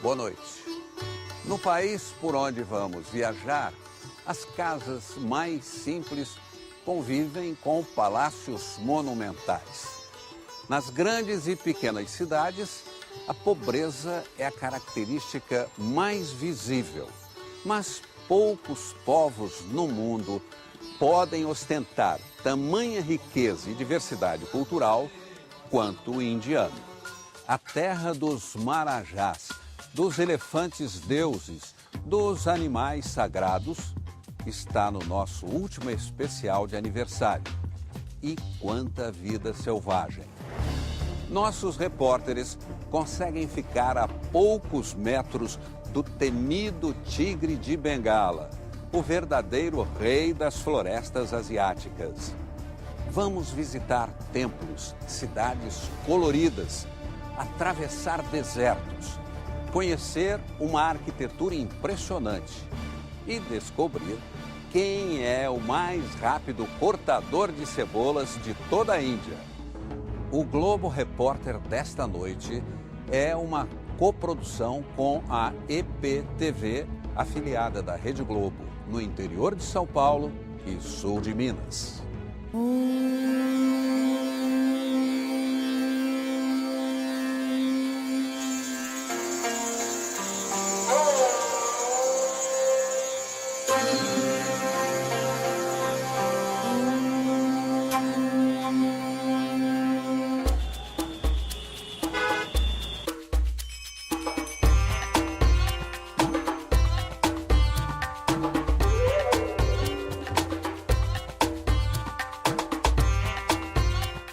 Boa noite. No país por onde vamos viajar, as casas mais simples convivem com palácios monumentais. Nas grandes e pequenas cidades, a pobreza é a característica mais visível. Mas poucos povos no mundo podem ostentar tamanha riqueza e diversidade cultural quanto o indiano. A terra dos marajás, dos elefantes deuses, dos animais sagrados, está no nosso último especial de aniversário. E quanta vida selvagem! Nossos repórteres conseguem ficar a poucos metros do temido tigre de Bengala, o verdadeiro rei das florestas asiáticas. Vamos visitar templos, cidades coloridas, atravessar desertos, conhecer uma arquitetura impressionante e descobrir quem é o mais rápido cortador de cebolas de toda a Índia. O Globo Repórter desta noite é uma coprodução com a EPTV, afiliada da Rede Globo, no interior de São Paulo e sul de Minas.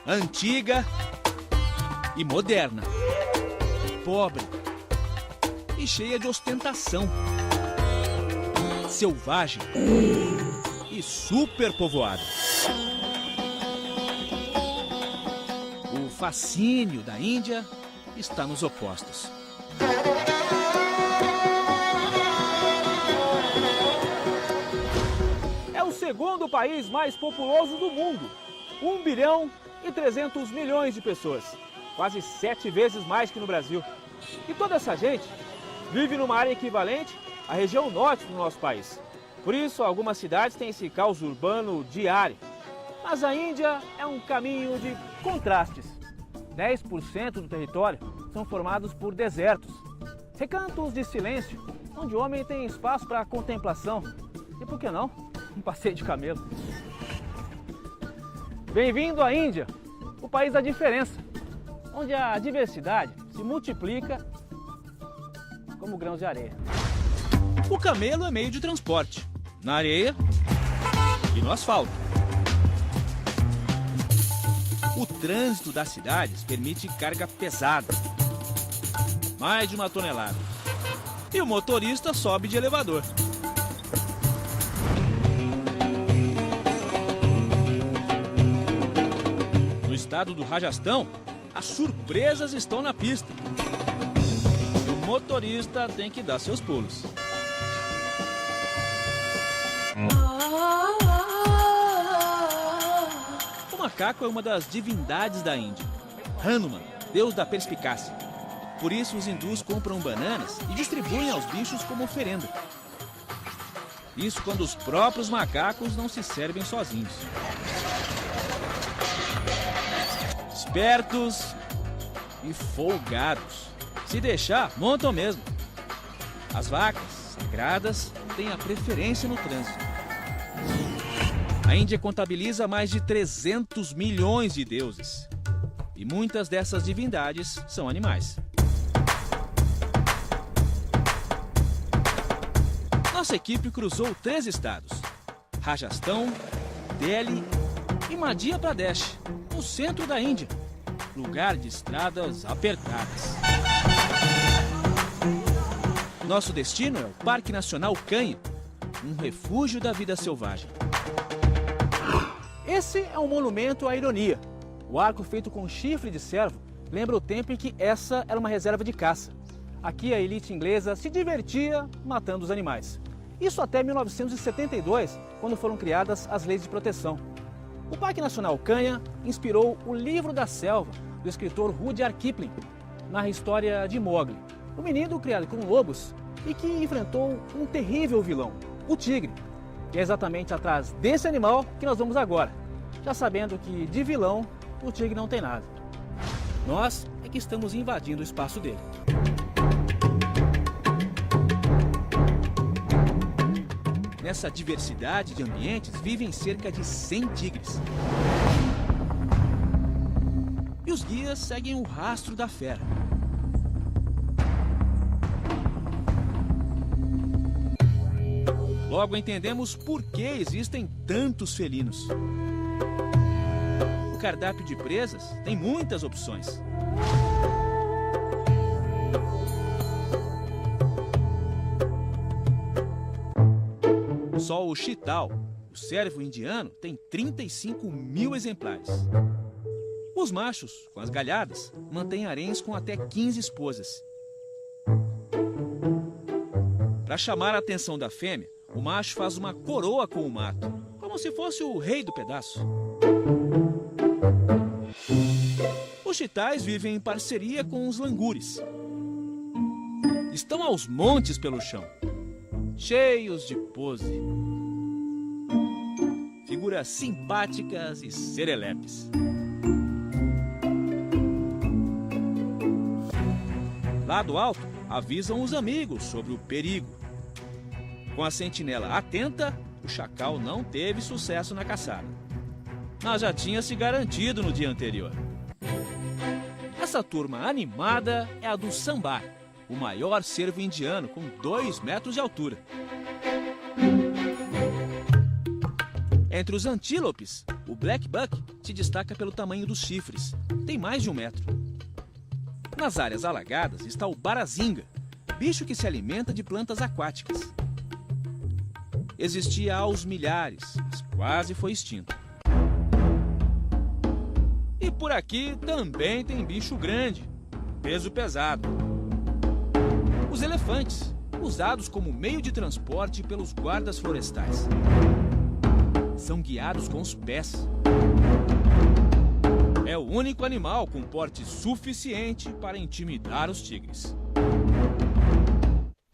Antiga e moderna, pobre e cheia de ostentação, selvagem e superpovoada. O fascínio da Índia está nos opostos. É o segundo país mais populoso do mundo, 1 bilhão e 300 milhões de pessoas, quase 7 vezes mais que no Brasil. E toda essa gente vive numa área equivalente à região norte do nosso país. Por isso, algumas cidades têm esse caos urbano diário. Mas a Índia é um caminho de contrastes. 10% do território são formados por desertos, recantos de silêncio, onde o homem tem espaço para contemplação. E por que não? Um passeio de camelo. Bem-vindo à Índia, o país da diferença, onde a diversidade se multiplica como grãos de areia. O camelo é meio de transporte, na areia e no asfalto. O trânsito das cidades permite carga pesada, mais de 1 tonelada, e o motorista sobe de elevador. No estado do Rajastão, as surpresas estão na pista. E o motorista tem que dar seus pulos. O macaco é uma das divindades da Índia. Hanuman, deus da perspicácia. Por isso os hindus compram bananas e distribuem aos bichos como oferenda. Isso quando os próprios macacos não se servem sozinhos. Espertos e folgados. Se deixar, montam mesmo. As vacas sagradas têm a preferência no trânsito. A Índia contabiliza mais de 300 milhões de deuses. E muitas dessas divindades são animais. Nossa equipe cruzou 3 estados: Rajastão, Delhi e Madhya Pradesh, no centro da Índia, lugar de estradas apertadas. Nosso destino é o Parque Nacional Kanha, um refúgio da vida selvagem. Esse é um monumento à ironia. O arco feito com chifre de cervo lembra o tempo em que essa era uma reserva de caça. Aqui a elite inglesa se divertia matando os animais. Isso até 1972, quando foram criadas as leis de proteção. O Parque Nacional Kanha inspirou o Livro da Selva, do escritor Rudyard Kipling, narra a história de Mowgli, Um menino criado com lobos e que enfrentou um terrível vilão, o tigre. E é exatamente atrás desse animal que nós vamos agora, já sabendo que de vilão o tigre não tem nada. Nós é que estamos invadindo o espaço dele. Nessa diversidade de ambientes vivem cerca de 100 tigres. E os guias seguem o rastro da fera. Logo entendemos por que existem tantos felinos. O cardápio de presas tem muitas opções. Só o chital, o cervo indiano, tem 35 mil exemplares. Os machos, com as galhadas, mantêm haréns com até 15 esposas. Para chamar a atenção da fêmea, o macho faz uma coroa com o mato, como se fosse o rei do pedaço. Os chitais vivem em parceria com os langures. Estão aos montes pelo chão, cheios de pose. Figuras simpáticas e serelepes. Lá do alto, avisam os amigos sobre o perigo. Com a sentinela atenta, o chacal não teve sucesso na caçada, mas já tinha se garantido no dia anterior. Essa turma animada é a do sambar, o maior cervo indiano com 2 metros de altura. Entre os antílopes, o black buck se destaca pelo tamanho dos chifres, tem mais de 1 metro. Nas áreas alagadas está o barazinga, bicho que se alimenta de plantas aquáticas. Existia aos milhares, mas quase foi extinto. E por aqui também tem bicho grande, peso pesado. Os elefantes, usados como meio de transporte pelos guardas florestais. São guiados com os pés. É o único animal com porte suficiente para intimidar os tigres.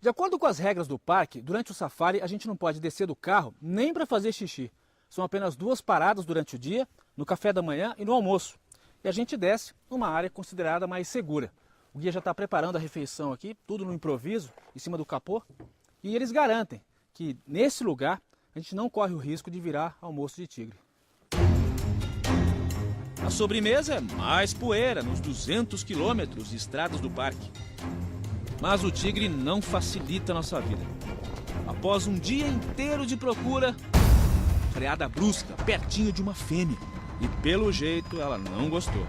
De acordo com as regras do parque, durante o safari a gente não pode descer do carro nem para fazer xixi. São apenas 2 paradas durante o dia, no café da manhã e no almoço. E a gente desce numa área considerada mais segura. O guia já está preparando a refeição aqui, tudo no improviso, em cima do capô. E eles garantem que nesse lugar a gente não corre o risco de virar almoço de tigre. A sobremesa é mais poeira nos 200 quilômetros de estradas do parque. Mas o tigre não facilita a nossa vida. Após um dia inteiro de procura, freada brusca, pertinho de uma fêmea. E pelo jeito ela não gostou.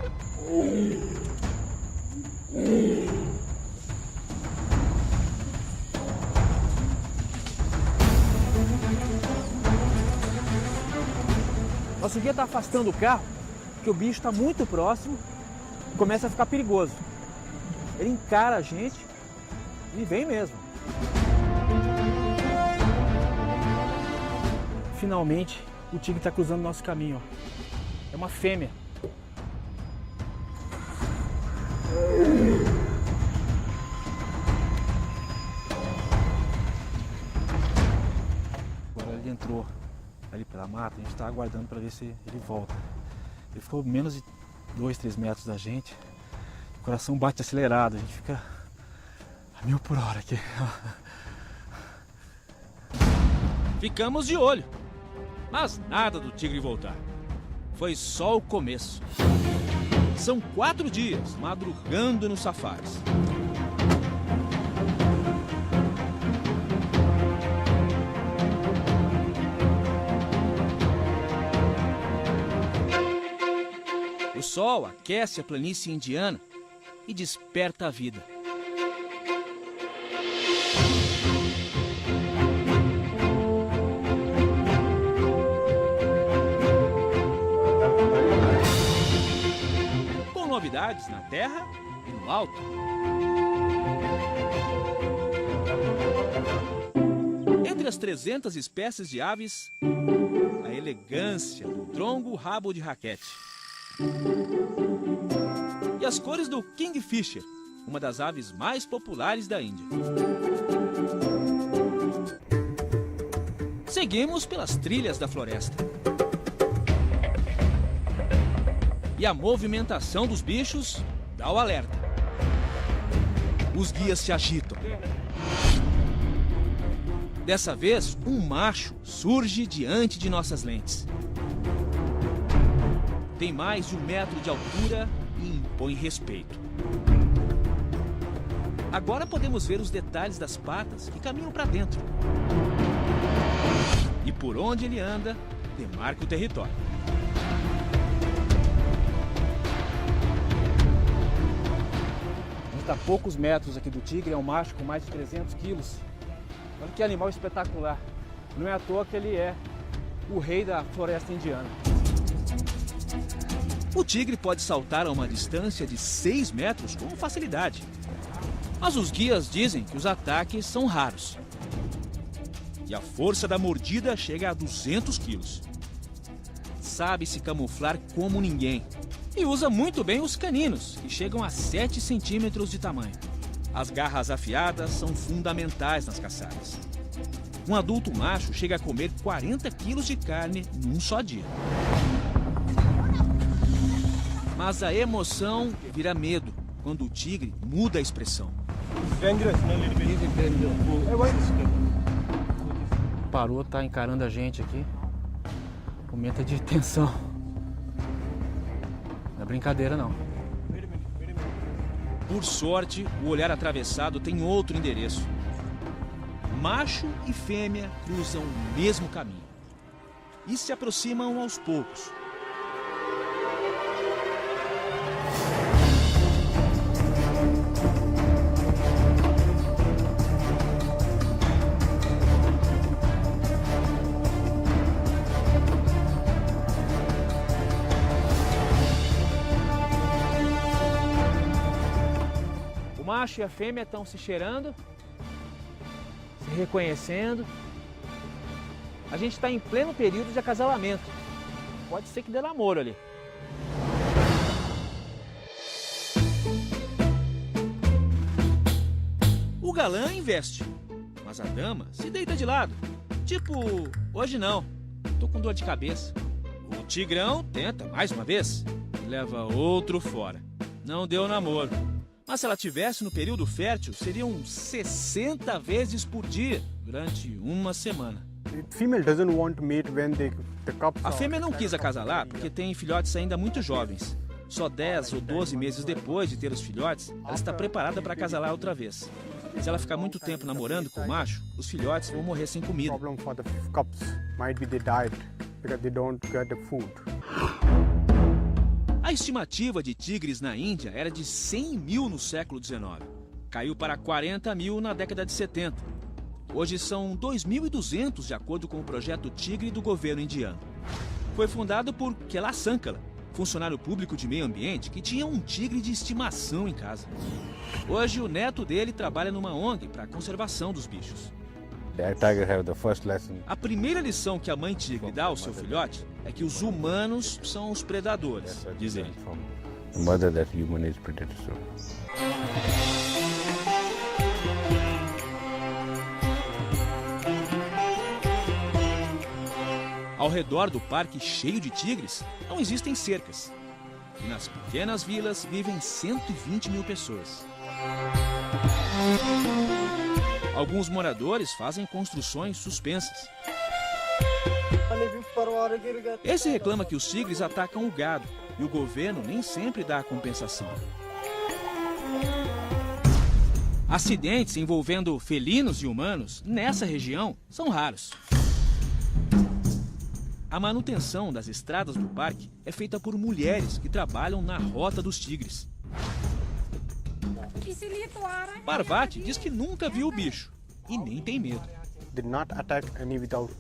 Nosso guia está afastando o carro, porque o bicho está muito próximo e começa a ficar perigoso. Ele encara a gente e vem mesmo. Finalmente, o tigre está cruzando o nosso caminho. É uma fêmea. Agora ele entrou ali pela mata, a gente está aguardando para ver se ele volta. Ele ficou menos de 2, 3 metros da gente. O coração bate acelerado, a gente fica a 1000 por hora aqui. Ficamos de olho, mas nada do tigre voltar. Foi só o começo. São 4 dias madrugando nos safaris. O sol aquece a planície indiana e desperta a vida. Com novidades na terra e no alto. Entre as 300 espécies de aves, a elegância do drongo-rabo de raquete. E as cores do kingfisher, uma das aves mais populares da Índia. Seguimos pelas trilhas da floresta. E a movimentação dos bichos dá o alerta. Os guias se agitam. Dessa vez, um macho surge diante de nossas lentes. Tem mais de 1 metro de altura e impõe respeito. Agora podemos ver os detalhes das patas que caminham para dentro. E por onde ele anda, demarca o território. A gente está a poucos metros aqui do tigre, é um macho com mais de 300 quilos. Olha que animal espetacular. Não é à toa que ele é o rei da floresta indiana. O tigre pode saltar a uma distância de 6 metros com facilidade. Mas os guias dizem que os ataques são raros. E a força da mordida chega a 200 quilos. Sabe se camuflar como ninguém. E usa muito bem os caninos, que chegam a 7 centímetros de tamanho. As garras afiadas são fundamentais nas caçadas. Um adulto macho chega a comer 40 quilos de carne num só dia. Mas a emoção vira medo quando o tigre muda a expressão. Parou, tá encarando a gente aqui. Momento de tensão. Não é brincadeira, não. Por sorte, o olhar atravessado tem outro endereço. Macho e fêmea cruzam o mesmo caminho e se aproximam aos poucos. O macho e a fêmea estão se cheirando, se reconhecendo. A gente está em pleno período de acasalamento. Pode ser que dê namoro ali. O galã investe, mas a dama se deita de lado. Tipo, hoje não, tô com dor de cabeça. O tigrão tenta mais uma vez e leva outro fora. Não deu namoro. Mas se ela tivesse no período fértil, seriam 60 vezes por dia, durante uma semana. A fêmea não quis acasalar porque tem filhotes ainda muito jovens. Só 10 ou 12 meses depois de ter os filhotes, ela está preparada para acasalar outra vez. Se ela ficar muito tempo namorando com o macho, os filhotes vão morrer sem comida. A estimativa de tigres na Índia era de 100 mil no século XIX. Caiu para 40 mil na década de 70. Hoje são 2.200, de acordo com o projeto Tigre do governo indiano. Foi fundado por Kailash Sankala, funcionário público de meio ambiente que tinha um tigre de estimação em casa. Hoje o neto dele trabalha numa ONG para a conservação dos bichos. A primeira lição que a mãe tigre dá ao seu filhote é que os humanos são os predadores, diz ele. Ao redor do parque cheio de tigres, não existem cercas. E nas pequenas vilas vivem 120 mil pessoas. Alguns moradores fazem construções suspensas. Esse reclama que os tigres atacam o gado e o governo nem sempre dá a compensação. Acidentes envolvendo felinos e humanos nessa região são raros. A manutenção das estradas do parque é feita por mulheres que trabalham na rota dos tigres. Parvati diz que nunca viu o bicho e nem tem medo.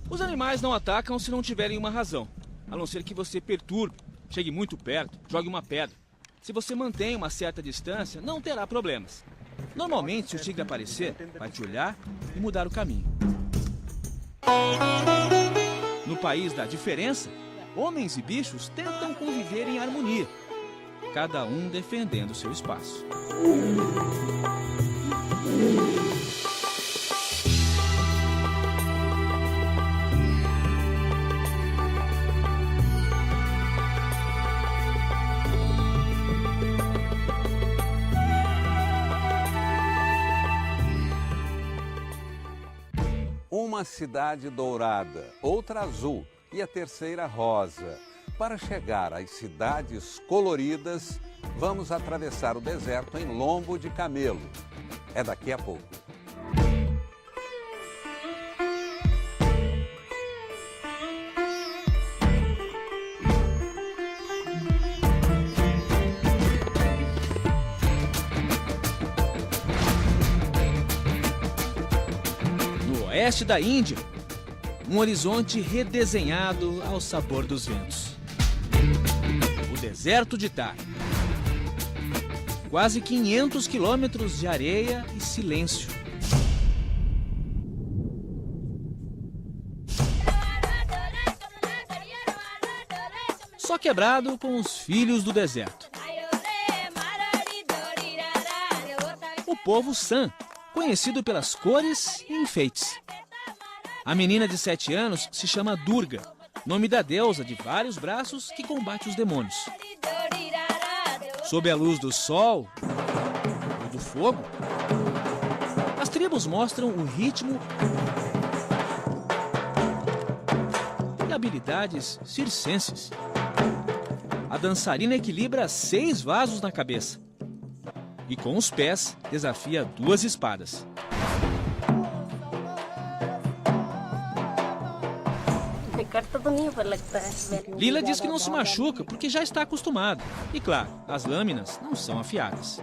Os animais não atacam se não tiverem uma razão, a não ser que você perturbe, chegue muito perto, jogue uma pedra. Se você mantém uma certa distância, não terá problemas. Normalmente, se o tigre aparecer, vai te olhar e mudar o caminho. No país da diferença, homens e bichos tentam conviver em harmonia. cada um defendendo seu espaço. Uma cidade dourada, outra azul e a terceira rosa. Para chegar às cidades coloridas, vamos atravessar o deserto em lombo de camelo. É daqui a pouco. No oeste da Índia, um horizonte redesenhado ao sabor dos ventos. O deserto de Thar. Quase 500 quilômetros de areia e silêncio. Só quebrado com os filhos do deserto. O povo San, conhecido pelas cores e enfeites. A menina de 7 anos se chama Durga, nome da deusa de vários braços que combate os demônios. Sob a luz do sol ou do fogo, as tribos mostram o ritmo e habilidades circenses. A dançarina equilibra 6 vasos na cabeça e com os pés desafia 2 espadas. Lila diz que não se machuca porque já está acostumada. E claro, as lâminas não são afiadas.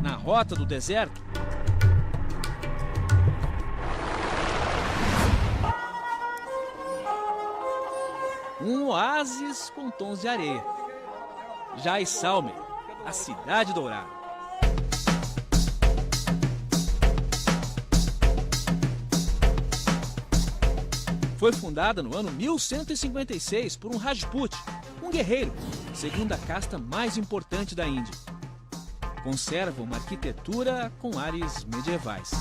Na rota do deserto, um oásis com tons de areia. Jaisalmer, a cidade dourada. Foi fundada no ano 1156 por um Rajput, um guerreiro, segunda casta mais importante da Índia. Conserva uma arquitetura com ares medievais.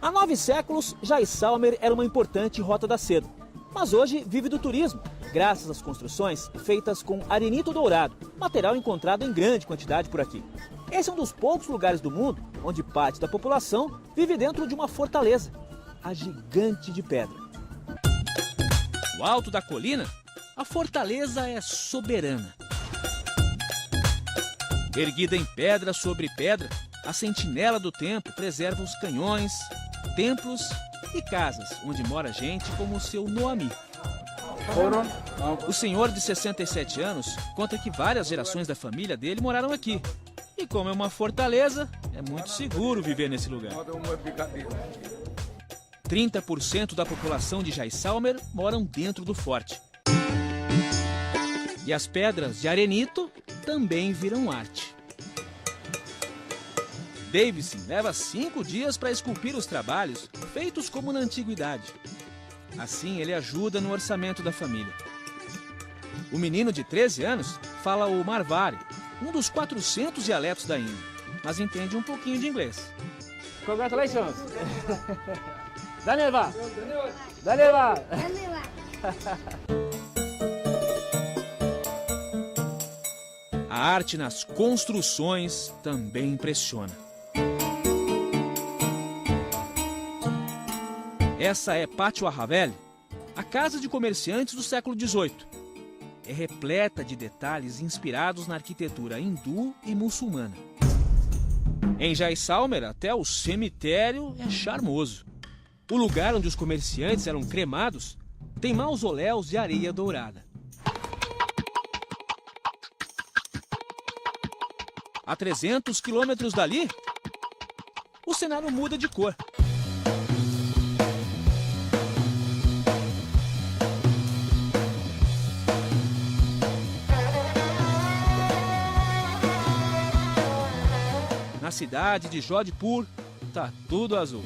Há 9 séculos, Jaisalmer era uma importante rota da seda, mas hoje vive do turismo, graças às construções feitas com arenito dourado, material encontrado em grande quantidade por aqui. Esse é um dos poucos lugares do mundo onde parte da população vive dentro de uma fortaleza, a Gigante de Pedra. No alto da colina, a fortaleza é soberana. Erguida em pedra sobre pedra, a sentinela do templo preserva os canhões, templos e casas onde mora gente como o seu Noami. O senhor de 67 anos conta que várias gerações da família dele moraram aqui. E como é uma fortaleza, é muito seguro viver nesse lugar. 30% da população de Jaisalmer moram dentro do forte. E as pedras de arenito também viram arte. Davison leva 5 dias para esculpir os trabalhos feitos como na antiguidade. Assim, ele ajuda no orçamento da família. O menino de 13 anos fala o Marvari, um dos 400 dialetos da Índia, mas entende um pouquinho de inglês. Congratulations! Daniela! Daniela! A arte nas construções também impressiona. Essa é Pátio Arravel, a casa de comerciantes do século XVIII. É repleta de detalhes inspirados na arquitetura hindu e muçulmana. Em Jaisalmer, até o cemitério é charmoso. O lugar onde os comerciantes eram cremados tem mausoléus de areia dourada. A 300 quilômetros dali, o cenário muda de cor. Na cidade de Jodhpur, tá tudo azul.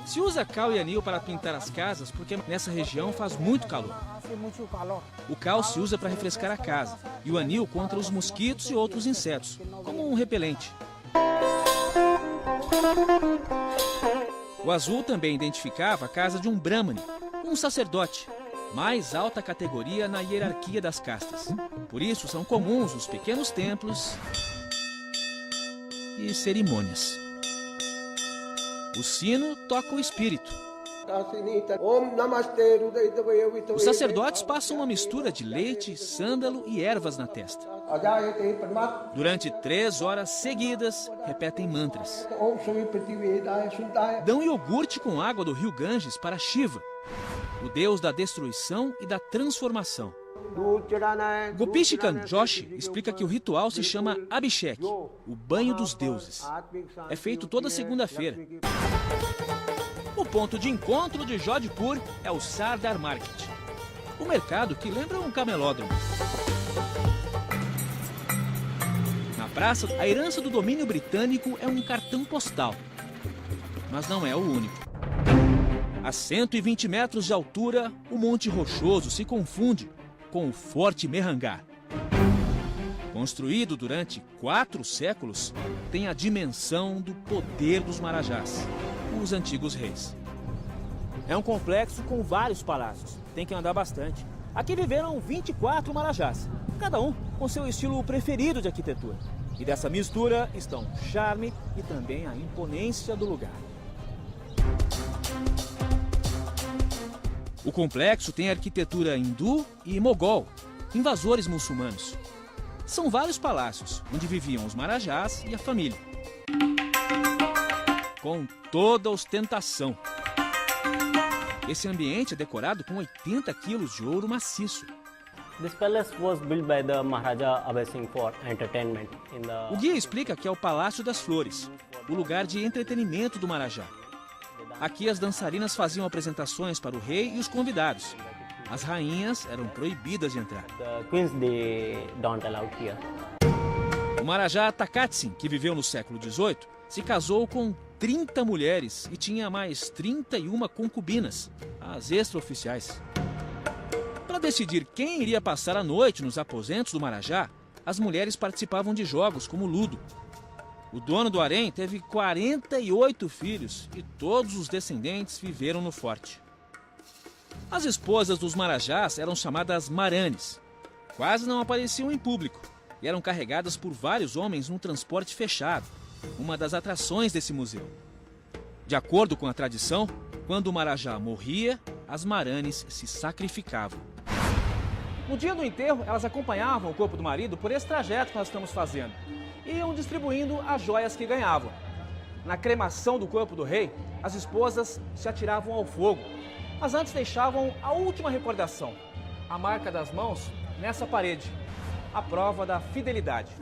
Se usa cal e anil para pintar as casas porque nessa região faz muito calor. O cal se usa para refrescar a casa e o anil contra os mosquitos e outros insetos, como um repelente. O azul também identificava a casa de um brahmane, um sacerdote, mais alta categoria na hierarquia das castas. Por isso são comuns os pequenos templos e cerimônias. O sino toca o espírito. Os sacerdotes passam uma mistura de leite, sândalo e ervas na testa. Durante 3 horas seguidas, repetem mantras. Dão iogurte com água do rio Ganges para Shiva, o deus da destruição e da transformação. Gopishkan Joshi explica que o ritual se chama Abhishek, o banho dos deuses. É feito toda segunda-feira. O ponto de encontro de Jodhpur é o Sardar Market, o mercado que lembra um camelódromo. Na praça, a herança do domínio britânico é um cartão postal, mas não é o único. A 120 metros de altura, o Monte Rochoso se confunde com o Forte Mehrangar. Construído durante 4 séculos, tem a dimensão do poder dos Marajás, os antigos reis. É um complexo com vários palácios, tem que andar bastante. Aqui viveram 24 Marajás, cada um com seu estilo preferido de arquitetura. E dessa mistura estão o charme e também a imponência do lugar. O complexo tem arquitetura hindu e mogol, invasores muçulmanos. São vários palácios, onde viviam os Marajás e a família. Com toda a ostentação. Esse ambiente é decorado com 80 quilos de ouro maciço. O guia explica que é o Palácio das Flores, o lugar de entretenimento do Marajá. Aqui as dançarinas faziam apresentações para o rei e os convidados. As rainhas eram proibidas de entrar. O Marajá Takatsin, que viveu no século XVIII, se casou com 30 mulheres e tinha mais 31 concubinas, as extraoficiais. Para decidir quem iria passar a noite nos aposentos do Marajá, as mulheres participavam de jogos como ludo. O dono do harém teve 48 filhos e todos os descendentes viveram no forte. As esposas dos Marajás eram chamadas Maranes. Quase não apareciam em público e eram carregadas por vários homens num transporte fechado, uma das atrações desse museu. De acordo com a tradição, quando o Marajá morria, as Maranes se sacrificavam. No dia do enterro, elas acompanhavam o corpo do marido por esse trajeto que nós estamos fazendo. Iam distribuindo as joias que ganhavam. Na cremação do corpo do rei, as esposas se atiravam ao fogo, mas antes deixavam a última recordação, a marca das mãos nessa parede, a prova da fidelidade.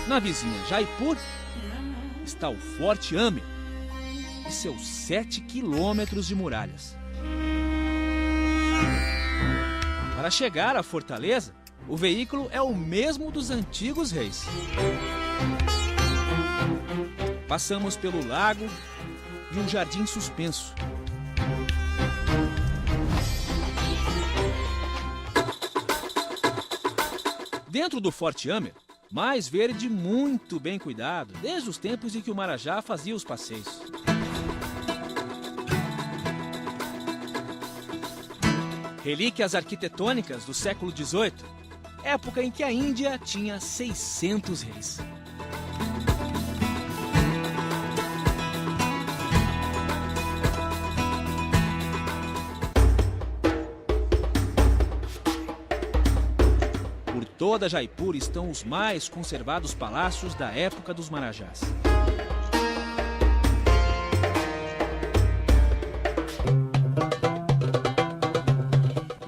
Na vizinha Jaipur está o Forte Amer e seus 7 quilômetros de muralhas. Para chegar à fortaleza, o veículo é o mesmo dos antigos reis. Passamos pelo lago e um jardim suspenso. Dentro do Forte Amer, mais verde muito bem cuidado, desde os tempos em que o Marajá fazia os passeios. Relíquias arquitetônicas do século XVIII, época em que a Índia tinha 600 reis. Por toda Jaipur estão os mais conservados palácios da época dos Marajás.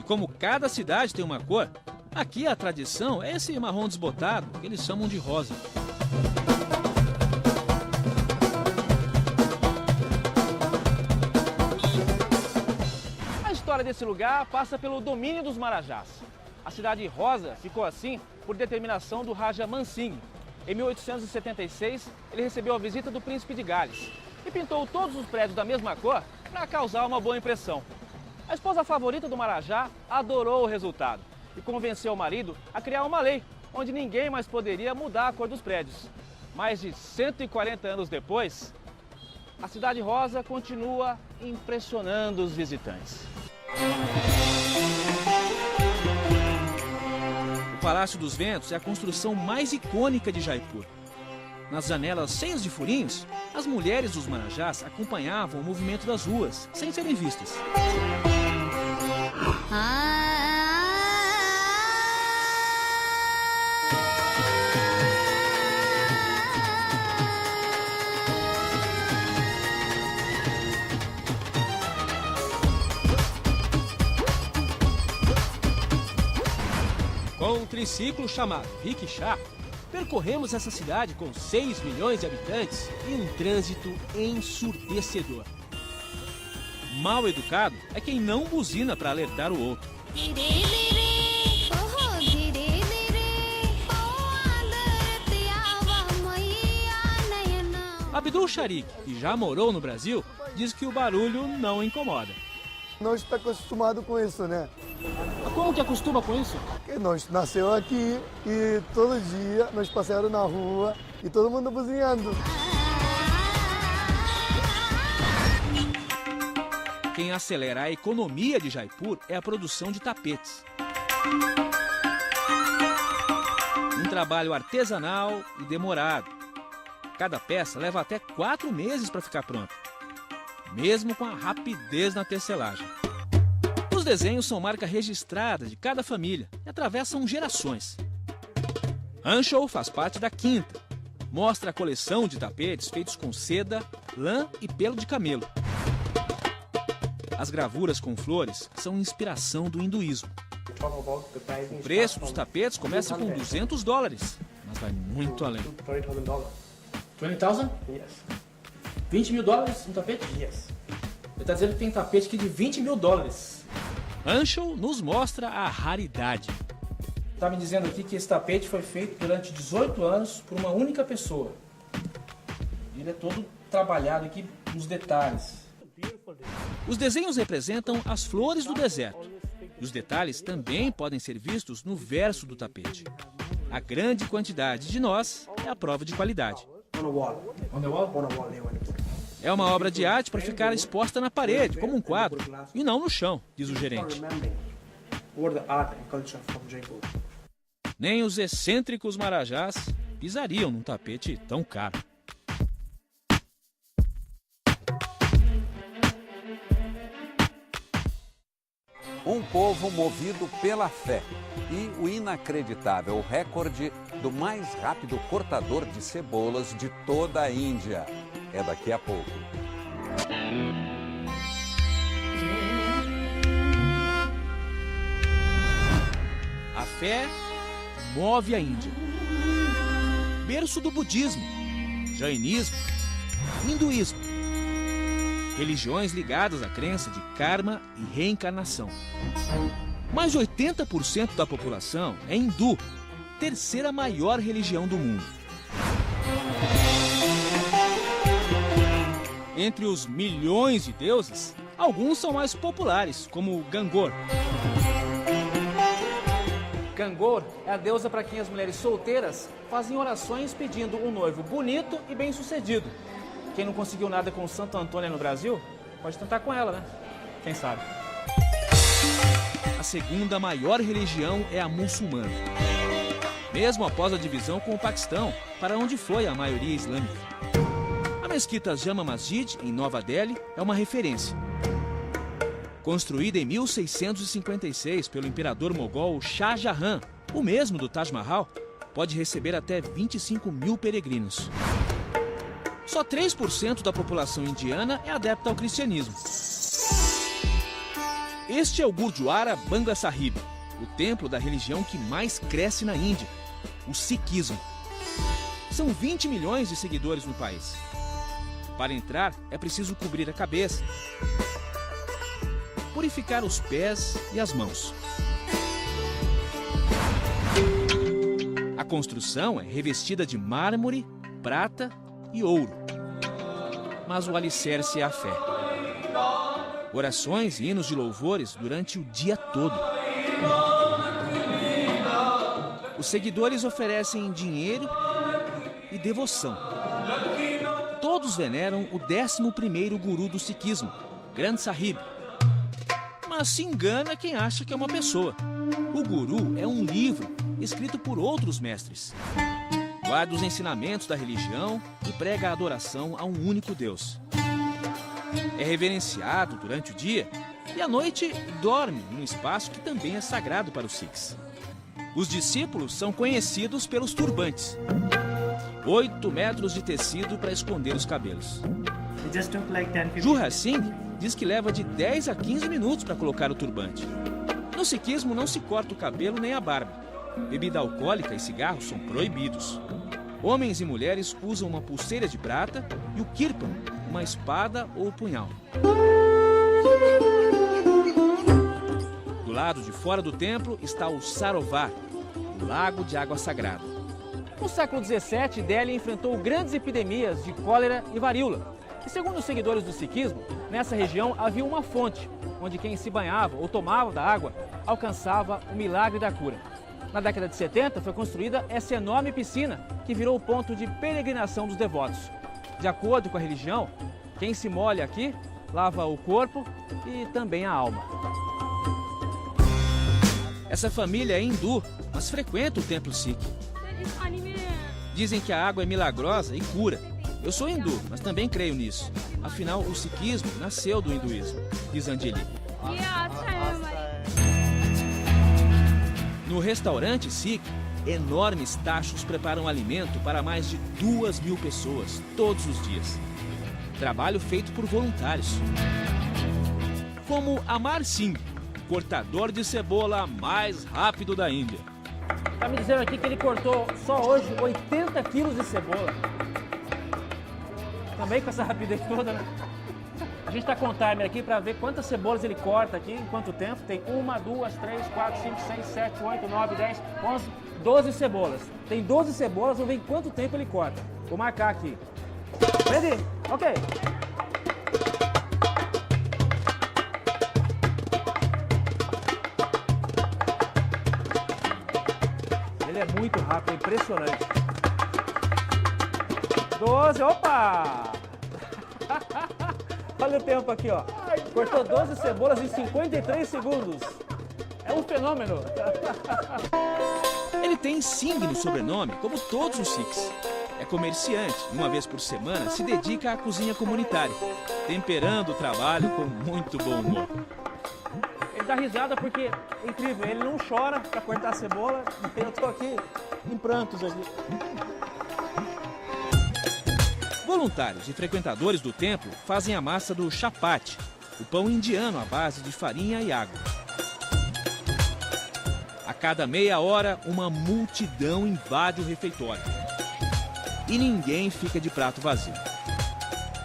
Como cada cidade tem uma cor, aqui a tradição é esse marrom desbotado, que eles chamam de rosa. A história desse lugar passa pelo domínio dos Marajás. A cidade rosa ficou assim por determinação do Raja Mansingh. Em 1876, ele recebeu a visita do príncipe de Gales e pintou todos os prédios da mesma cor para causar uma boa impressão. A esposa favorita do Marajá adorou o resultado e convenceu o marido a criar uma lei onde ninguém mais poderia mudar a cor dos prédios. Mais de 140 anos depois, a cidade rosa continua impressionando os visitantes. O Palácio dos Ventos é a construção mais icônica de Jaipur. Nas janelas cheias de furinhos, as mulheres dos Marajás acompanhavam o movimento das ruas, sem serem vistas. Com um triciclo chamado Rickshaw, percorremos essa cidade com 6 milhões de habitantes e um trânsito ensurdecedor. Mal educado é quem não buzina para alertar o outro. Abdul Sharik, que já morou no Brasil, diz que o barulho não incomoda. Nós estamos acostumados com isso, né? Como que acostuma com isso? Porque nós nasceu aqui e todo dia nós passeamos na rua e todo mundo buzinando. Quem acelera a economia de Jaipur é a produção de tapetes. Um trabalho artesanal e demorado. Cada peça leva até 4 meses para ficar pronta, mesmo com a rapidez na tecelagem. Os desenhos são marca registrada de cada família e atravessam gerações. Anshul faz parte da quinta. Mostra a coleção de tapetes feitos com seda, lã e pelo de camelo. As gravuras com flores são inspiração do hinduísmo. O preço dos tapetes começa com $200, mas vai muito além. $20,000? Yes. $20 mil um tapete? Yes. Ele está dizendo que tem tapete aqui de $20 mil. Anshul nos mostra a raridade. Está me dizendo aqui que esse tapete foi feito durante 18 anos por uma única pessoa. Ele é todo trabalhado aqui nos detalhes. Os desenhos representam as flores do deserto. E os detalhes também podem ser vistos no verso do tapete. A grande quantidade de nós é a prova de qualidade. On the wall? É uma obra de arte para ficar exposta na parede, como um quadro, e não no chão, diz o gerente. Nem os excêntricos marajás pisariam num tapete tão caro. Um povo movido pela fé e o inacreditável recorde do mais rápido cortador de cebolas de toda a Índia. É daqui a pouco. A fé move a Índia. Berço do budismo, jainismo, hinduísmo. Religiões ligadas à crença de karma e reencarnação. Mais de 80% da população é hindu, terceira maior religião do mundo. Entre os milhões de deuses, alguns são mais populares, como Gangor. Gangor é a deusa para quem as mulheres solteiras fazem orações pedindo um noivo bonito e bem-sucedido. Quem não conseguiu nada com Santo Antônio no Brasil, pode tentar com ela, né? Quem sabe? A segunda maior religião é a muçulmana. Mesmo após a divisão com o Paquistão, para onde foi a maioria islâmica. A mesquita Jama Masjid, em Nova Delhi, é uma referência. Construída em 1656 pelo imperador mogol Shah Jahan, o mesmo do Taj Mahal, pode receber até 25 mil peregrinos. Só 3% da população indiana é adepta ao cristianismo. Este é o Gurdwara Bangla Sahib, o templo da religião que mais cresce na Índia, o Sikhismo. São 20 milhões de seguidores no país. Para entrar, é preciso cobrir a cabeça, purificar os pés e as mãos. A construção é revestida de mármore, prata e ouro. Mas o alicerce é a fé. Orações e hinos de louvores durante o dia todo. Os seguidores oferecem dinheiro e devoção. Todos veneram o 11º guru do sikhismo, Granth Sahib. Mas se engana quem acha que é uma pessoa. O guru é um livro escrito por outros mestres. Guarda os ensinamentos da religião e prega a adoração a um único Deus. É reverenciado durante o dia e à noite dorme num espaço que também é sagrado para os Sikhs. Os discípulos são conhecidos pelos turbantes. 8 metros de tecido para esconder os cabelos. Jurra Singh diz que leva de 10 a 15 minutos para colocar o turbante. No sikhismo não se corta o cabelo nem a barba. Bebida alcoólica e cigarros são proibidos. Homens e mulheres usam uma pulseira de prata e o kirpan, uma espada ou punhal. Do lado de fora do templo está o Sarovar, o lago de água sagrada. No século XVII, Delhi enfrentou grandes epidemias de cólera e varíola. E segundo os seguidores do sikhismo, nessa região havia uma fonte, onde quem se banhava ou tomava da água alcançava o milagre da cura. Na década de 70 foi construída essa enorme piscina, que virou o ponto de peregrinação dos devotos. De acordo com a religião, quem se molha aqui lava o corpo e também a alma. Essa família é hindu, mas frequenta o templo Sikh. Dizem que a água é milagrosa e cura. Eu sou hindu, mas também creio nisso. Afinal, o sikhismo nasceu do hinduísmo, diz Anjali. No restaurante Sikh, enormes tachos preparam alimento para mais de 2.000 pessoas todos os dias. Trabalho feito por voluntários. Como Amar Singh, cortador de cebola mais rápido da Índia. Está me dizendo aqui que ele cortou só hoje 80 quilos de cebola. Também com essa rapidez toda, né? A gente está com o timer aqui para ver quantas cebolas ele corta aqui, em quanto tempo. Tem 1, 2, 3, 4, 5, 6, 7, 8, 9, 10, 11, 12 cebolas. Tem 12 cebolas, vamos ver em quanto tempo ele corta. Vou marcar aqui. Ready? Ok. Ele é muito rápido, é impressionante. 12, opa! Olha o tempo aqui, ó. Cortou 12 cebolas em 53 segundos. É um fenômeno. Ele tem Singh no sobrenome, como todos os Sikhs. É comerciante, uma vez por semana se dedica à cozinha comunitária, temperando o trabalho com muito bom humor. Ele dá risada porque é incrível, ele não chora para cortar a cebola, e eu tô aqui em prantos aqui. Voluntários e frequentadores do templo fazem a massa do chapati, o pão indiano à base de farinha e água. A cada meia hora, uma multidão invade o refeitório. E ninguém fica de prato vazio.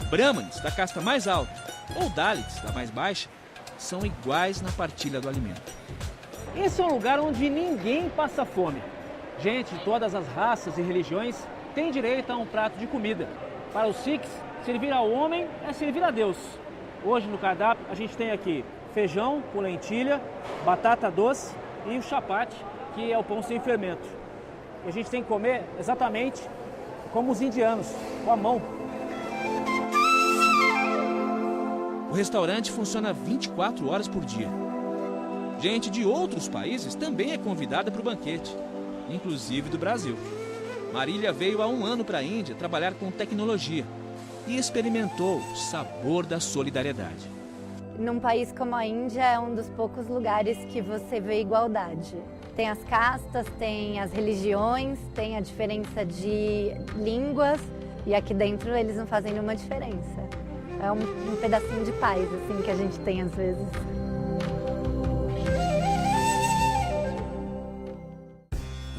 Brahmanes, da casta mais alta, ou Dalits, da mais baixa, são iguais na partilha do alimento. Esse é um lugar onde ninguém passa fome. Gente de todas as raças e religiões tem direito a um prato de comida. Para os Sikhs, servir ao homem é servir a Deus. Hoje no cardápio a gente tem aqui feijão com lentilha, batata doce e o chapati, que é o pão sem fermento. E a gente tem que comer exatamente como os indianos, com a mão. O restaurante funciona 24 horas por dia. Gente de outros países também é convidada para o banquete, inclusive do Brasil. Marília veio há 1 ano para a Índia trabalhar com tecnologia e experimentou o sabor da solidariedade. Num país como a Índia, é um dos poucos lugares que você vê igualdade. Tem as castas, tem as religiões, tem a diferença de línguas e aqui dentro eles não fazem nenhuma diferença. É um pedacinho de paz assim que a gente tem às vezes.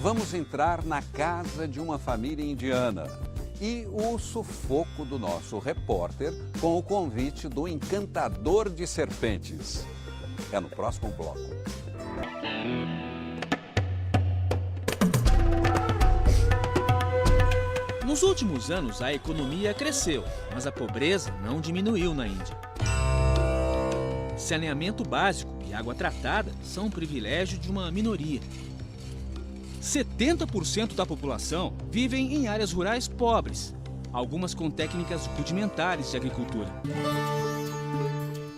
Vamos entrar na casa de uma família indiana e o sufoco do nosso repórter com o convite do encantador de serpentes. É no próximo bloco. Nos últimos anos, a economia cresceu, mas a pobreza não diminuiu na Índia. Saneamento básico e água tratada são um privilégio de uma minoria. 70% da população vivem em áreas rurais pobres, algumas com técnicas rudimentares de agricultura.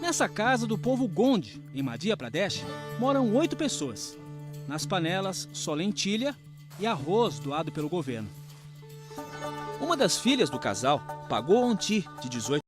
Nessa casa do povo Gondi, em Madhya Pradesh, moram 8 pessoas. Nas panelas, só lentilha e arroz doado pelo governo. Uma das filhas do casal pagou Onti, de 18